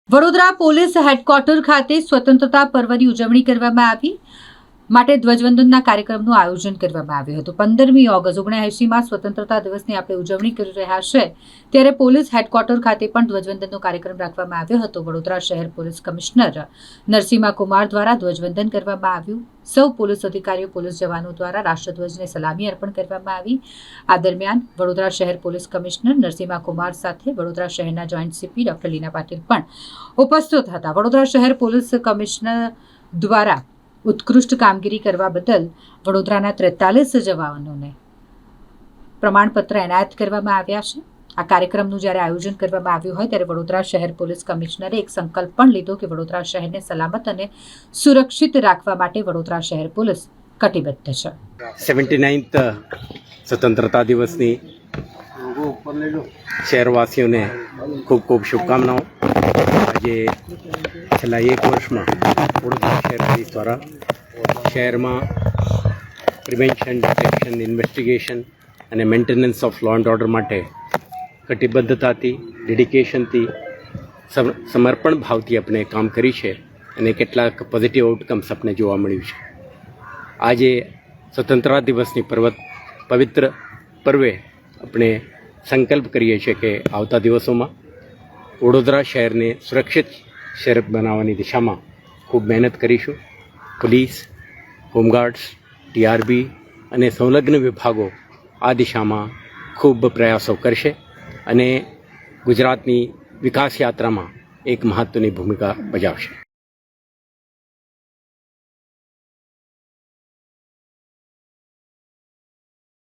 Vadodara police headquarter ખાતે સ્વતંત્રતા પર્વની ઉજવણી કરવામાં આવી માટે ધ્વજવંદનના કાર્યક્રમનું આયોજન કરવામાં આવ્યું હતું। 15મી ઓગસ્ટ 79માં સ્વતંત્રતા દિવસની આપણે ઉજવણી કરી રહ્યા છે ત્યારે પોલીસ હેડક્વાર્ટર ખાતે પણ ધ્વજવંદનનો કાર્યક્રમ રાખવામાં આવ્યો હતો। વડોદરા શહેર પોલીસ કમિશનર નરસિંહા કુમાર દ્વારા ધ્વજવંદન કરવામાં આવ્યું। સૌ પોલીસ અધિકારીઓ પોલીસ જવાનો દ્વારા રાષ્ટ્રધ્વજને સલામી અર્પણ કરવામાં આવી। આ દરમિયાન વડોદરા શહેર પોલીસ કમિશનર નરસિંહા કુમાર સાથે વડોદરા શહેરના જોઈન્ટ સીપી ડોક્ટર લીના પાટીલ પણ ઉપસ્થિત હતા। વડોદરા શહેર પોલીસ કમિશનર દ્વારા ઉત્કૃષ્ટ કામગીરી કરવા બદલ વડોદરાના 43 જવાનોને પ્રમાણપત્ર એનાયત કરવામાં આવ્યા છે। આ કાર્યક્રમનું જ્યારે આયોજન કરવામાં આવ્યું હોય ત્યારે વડોદરા શહેર પોલીસ કમિશનરે એક સંકલ્પ પણ લીધો કે વડોદરા શહેરને સલામત અને સુરક્ષિત રાખવા માટે વડોદરા શહેર પોલીસ કટિબદ્ધ છે। 79th સ્વતંત્રતા દિવસની શહેરવાસીઓને ખૂબ ખૂબ શુભકામનાઓ। આજે છેલ્લા 1 વર્ષમાં વડોદરા શહેર પોલીસ દ્વારા શહેરમાં પ્રિવેન્શન, ડિટેક્શન, ઇન્વેસ્ટિગેશન અને maintenance of law and order માટે કટિબદ્ધતાથી, ડેડિકેશનથી, સમર્પણ ભાવથી આપણે કામ કરી છે અને કેટલાક પોઝિટિવ આઉટકમ્સ આપણે જોવા મળ્યું છે। આજે સ્વતંત્રતા દિવસની પવિત્ર પર્વે આપણે સંકલ્પ કરીએ છીએ કે આવતા દિવસોમાં વડોદરા શહેરને સુરક્ષિત શહેર બનાવવાની દિશામાં ખૂબ મહેનત કરીશું। પોલીસ, હોમગાર્ડ્સ, ટીઆરબી અને સંલગ્ન વિભાગો આ દિશામાં ખૂબ પ્રયાસો કરશે અને ગુજરાતની વિકાસ યાત્રામાં એક મહત્ત્વની ભૂમિકા ભજવશે।